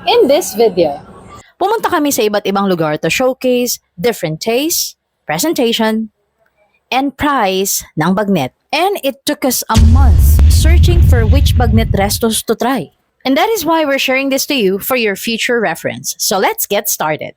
In this video, pumunta kami sa iba't ibang lugar to showcase different tastes, presentation, and price ng bagnet. And it took us a month searching for which bagnet restos to try. And that is why we're sharing this to you for your future reference. So let's get started.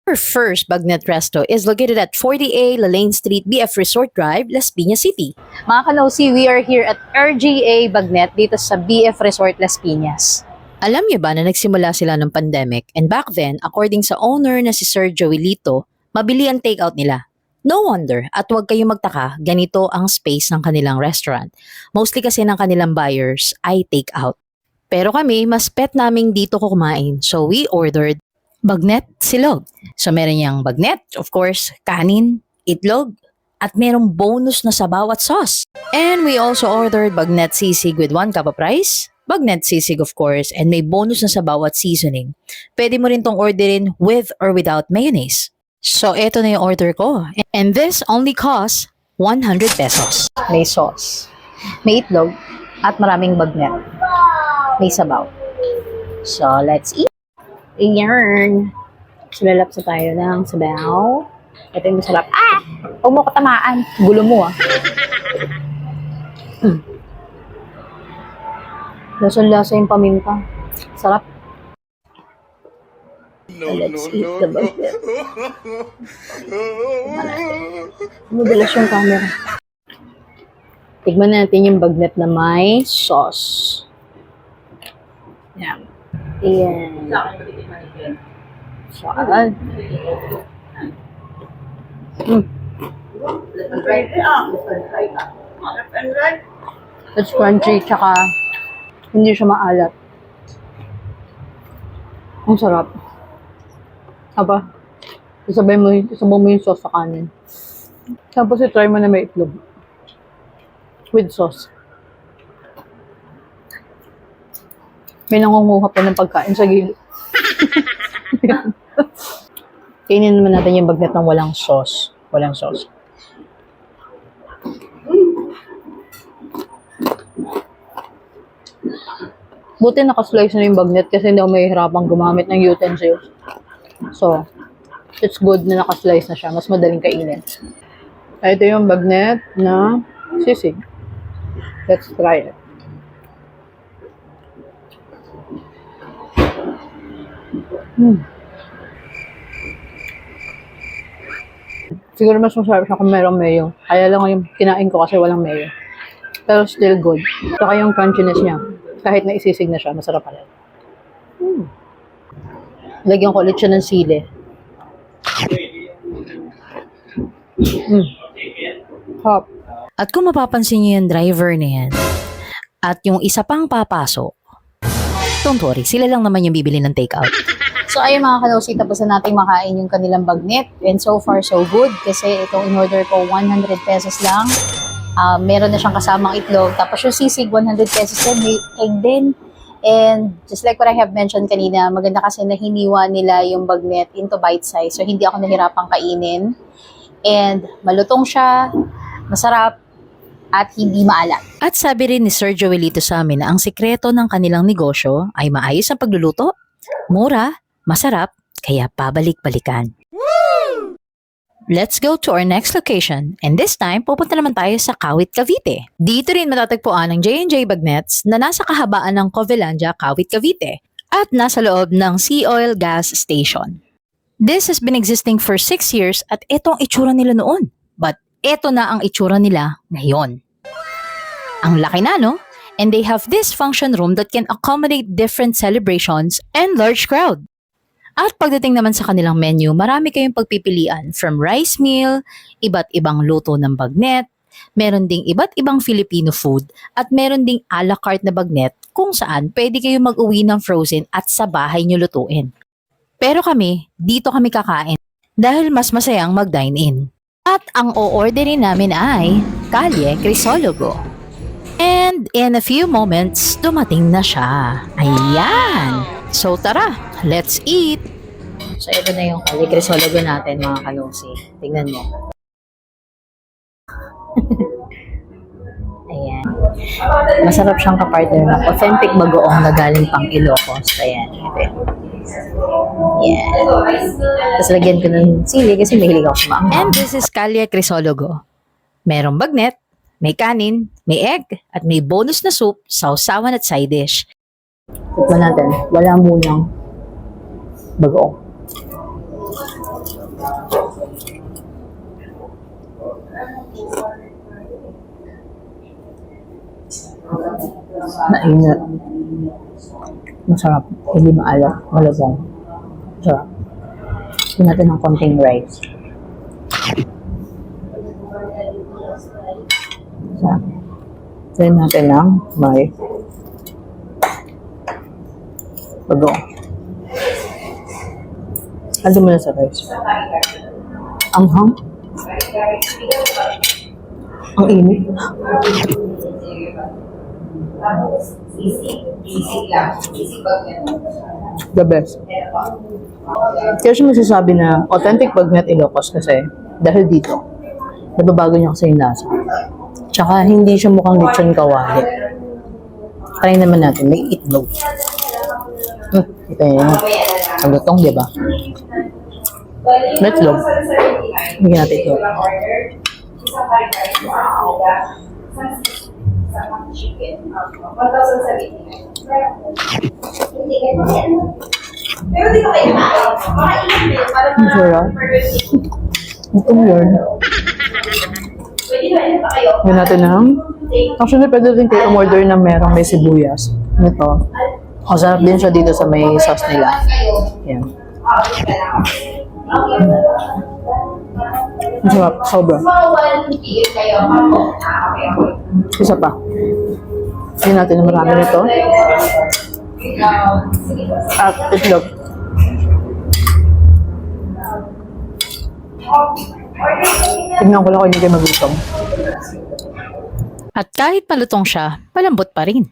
Our first bagnet resto is located at 40A Lalaine Street, BF Resort Drive, Las Piñas City. Mga kanosi, we are here at RGA Bagnet dito sa BF Resort Las Piñas. Alam niyo ba na nagsimula sila ng pandemic, and back then, according sa owner na si Sir Joelito, mabili ang takeout nila. No wonder, at huwag kayong magtaka, ganito ang space ng kanilang restaurant. Mostly kasi ng kanilang buyers ay takeout. Pero kami, mas pet naming dito ko kumain, so we ordered bagnet silog. So meron niyang bagnet, of course, kanin, itlog, at merong bonus na sabaw at sauce. And we also ordered bagnet sisig with 1 cup of rice, bagnet sisig of course, and may bonus na sabaw at seasoning. Pwede mo rin tong orderin with or without mayonnaise. So eto na yung order ko. And this only costs 100 pesos. May sauce, may itlog, at maraming bagnet. May sabaw. So let's eat. Iyan. Sulalapsa tayo ng sabaw. Ito yung masarap. Ah! Huwag mo ko tamaan. Gulo mo ah. Lasa-lasa yung paminta. Sarap. Let's eat the bagnet. Madulas yung camera. Tignan natin yung bagnet na may sauce. Yan. Ayan. Saan? It's crunchy, tsaka hindi siya maalat. Ang sarap. Aba, isabaw mo yung sauce sa kanin. Tapos i-try mo na may itlog. With sauce. May nangunguha pa ng pagkain sa gilid. Kainin naman natin yung bagnet ng walang sauce. Walang sauce. Buti nakaslice na yung bagnet kasi hindi ako mahihirapang gumamit ng utensils. So, it's good na nakaslice na siya. Mas madaling kainin. Ito yung bagnet na sisig. Let's try it. Siguro mas masarap siya kung mayroong mayo. Kaya lang yung kinain ko kasi walang mayo. Pero still good. Saka yung crunchiness niya. Kahit na isisig na siya, masarap pa rin. Lagyan ko ulit siya ng sili. Hop. At kung mapapansin niyo yung driver na yan, at yung isa pang papasok, don't worry, sila lang naman yung bibili ng takeout. So ayun mga kanosi, tapos na natin makain yung kanilang bagnet. And so far so good kasi itong in-order ko 100 pesos lang. Meron na siyang kasamang itlog. Tapos yung sisig 100 pesos din, may egg din. And just like what I have mentioned kanina, maganda kasi na hiniwa nila yung bagnet into bite size. So hindi ako nahirapang kainin. And malutong siya, masarap, at hindi maalat. At sabi rin ni Sir Joelito sa amin na ang sikreto ng kanilang negosyo ay maayos ang pagluluto, mura, masarap, kaya pabalik-balikan. Woo! Let's go to our next location, and this time pupunta naman tayo sa Kawit, Cavite. Dito rin matatagpuan ang J&J Bagnets na nasa kahabaan ng Covelandia, Kawit, Cavite at nasa loob ng Sea Oil Gas Station. This has been existing for 6 years at ito ang itsura nila noon. But ito na ang itsura nila ngayon. Ang laki na, no? And they have this function room that can accommodate different celebrations and large crowd. At pagdating naman sa kanilang menu, marami kayong pagpipilian from rice meal, iba't ibang luto ng bagnet, meron ding iba't ibang Filipino food, at meron ding a la carte na bagnet kung saan pwede kayong mag-uwi ng frozen at sa bahay nyo lutuin. Pero kami, dito kami kakain dahil mas masayang mag-dine-in. At ang o-orderin namin ay Kalye Crisologo. And in a few moments, dumating na siya. Ayan! So tara, let's eat! So ito na yung Kalye Crisologo natin mga kanosi. Tingnan mo. Ayan. Masarap siyang kapartner ng authentic bagoong na galing pang Ilocos. Ayan. Yan. Tapos lagyan ko ng sili kasi mahilig ako kumain. And this is Kalye Crisologo. Merong bagnet, may kanin, may egg, at may bonus na soup, sausawan at side dish. Tikman natin. Wala munang bagoong. Mainit. Masarap. Hindi maalat. Malabong. Masarap. Tignan natin ng konting rice. Masarap. Tignan natin ng may bagoong. Ano mo na sa rice? Anghang. Ang init. The best. Kaya siya masasabi na authentic bagnet Ilocos kasi dahil dito, nababago niya kasi yung lasa. Tsaka hindi siya mukhang lechon kawali. Try naman natin, may itlog. Ito yun. Ang lutong, di ba? May itlog. Bigyan natin itlog. Pero dito kayo na. Mga ilang minutes para Ang sarap. Itong yun. pwede na pa kayo. Bigyan natin ng... Actually, pwede din kayo umorder na merong may sibuyas. Ito. Ang sarap din siya dito sa may sauce nila. Yan. Ang sarap. Sobra. Mga 1 PM kayo. Isa pa. Bigyan natin ng marami nito. At itlog. Tignan ko lang kung hindi kayo magutom. At kahit malutong siya, malambot pa rin.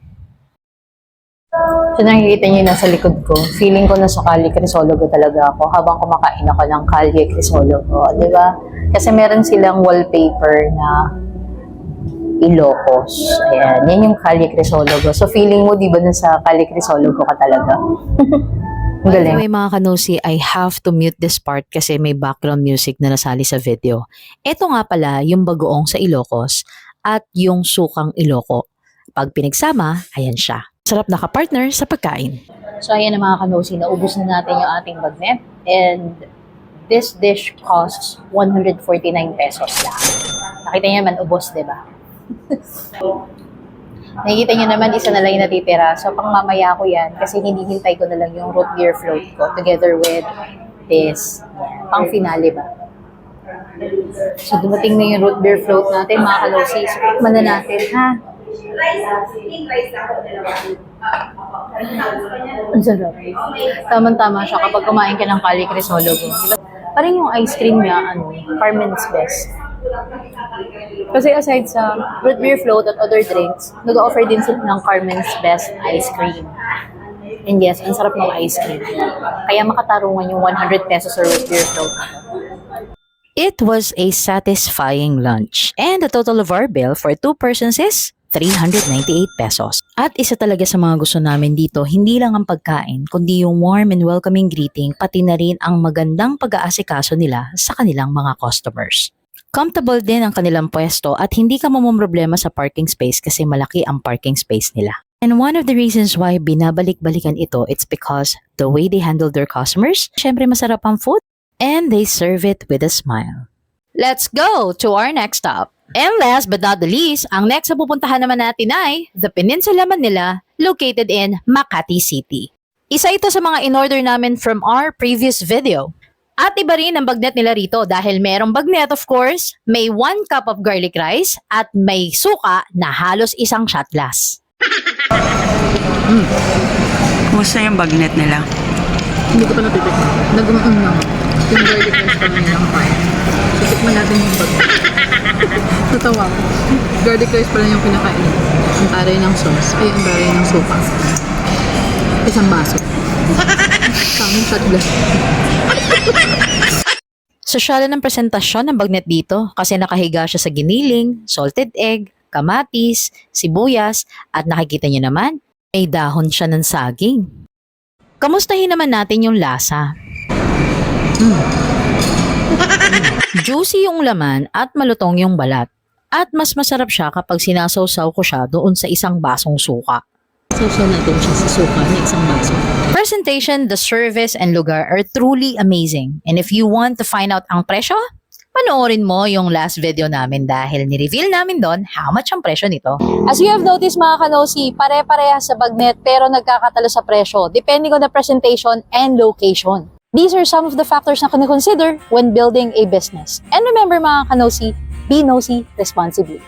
So nakikita niyo yung nasa likod ko. Feeling ko nasa Kalye Crisologo talaga ako habang kumakain ako ng Kalye Crisologo. Di ba? Kasi meron silang wallpaper na Ilocos. Ayan. Yan yung Kalye Crisologo. So feeling mo, di ba, nasa Kalye Crisologo ka talaga? Ang galing. Anyway, mga kanosi, I have to mute this part kasi may background music na nasali sa video. Ito nga pala yung bagoong sa Ilocos at yung sukang Iloco. Pag pinagsama, ayan siya. Sarap na ka-partner sa pagkain. So ayan na mga kanosi, naubos na natin yung ating bagnet. And this dish costs 149 pesos lang. Nakita niyo naman, ubos, di ba? Nakikita niyo naman, isa na lang yung natitira. So pang mamaya ko yan kasi hinihintay ko na lang yung root beer float ko together with this. Yan. Pang finale ba? So dumating na yung root beer float natin mga kanosi. So tikman na natin ha. Ang sarap. Tamang-tama siya kapag kumain ka ng Kalye Crisologo. Parang yung ice cream niya, Carmen's Best. Kasi aside sa root beer float at other drinks, nag-offer din sila ng Carmen's Best ice cream. And yes, ang sarap ng ice cream. Kaya makatarungan yung 100 pesos sa root beer float. It was a satisfying lunch. And the total of our bill for 2 persons is 398 pesos. At isa talaga sa mga gusto namin dito, hindi lang ang pagkain, kundi yung warm and welcoming greeting, pati na rin ang magandang pag-aasikaso nila sa kanilang mga customers. Comfortable din ang kanilang pwesto at hindi ka mamumroblema sa parking space kasi malaki ang parking space nila. And one of the reasons why binabalik-balikan ito, it's because the way they handle their customers, syempre masarap ang food, and they serve it with a smile. Let's go to our next stop. And last but not the least, ang next na pupuntahan naman natin ay the Peninsula Manila, located in Makati City. Isa ito sa mga in-order namin from our previous video. At iba rin ang bagnet nila rito dahil merong bagnet of course, may 1 cup of garlic rice at may suka na halos isang shot glass. Kumusta yung bagnet nila? Hindi ko pa natitikman. Nag-uum lang. Yung garlic rice pa lang yung kain. So, tikman natin yung bagnet. Natawa ko. Garlic rice pa lang yung pinakain. Ang taray ng sauce. Ay, ang taray ng suka. Isang baso. Kaming shot glass. Sosyal ng presentasyon ng bagnet dito kasi nakahiga siya sa giniling, salted egg, kamatis, sibuyas, at nakikita niyo naman, may dahon siya ng saging. Kamustahin naman natin yung lasa. Juicy yung laman at malutong yung balat. At mas masarap siya kapag sinasawsaw ko siya doon sa isang basong suka. Sawsaw natin siya sa suka na isang baso. Presentation, the service, and lugar are truly amazing. And if you want to find out ang presyo, panoorin mo yung last video namin dahil ni-reveal namin doon how much ang presyo nito. As you have noticed mga kanosi, pare-parehas sa bagnet pero nagkakatalo sa presyo depending on the presentation and location. These are some of the factors na consider when building a business. And remember mga kanosi, be nosy responsibly.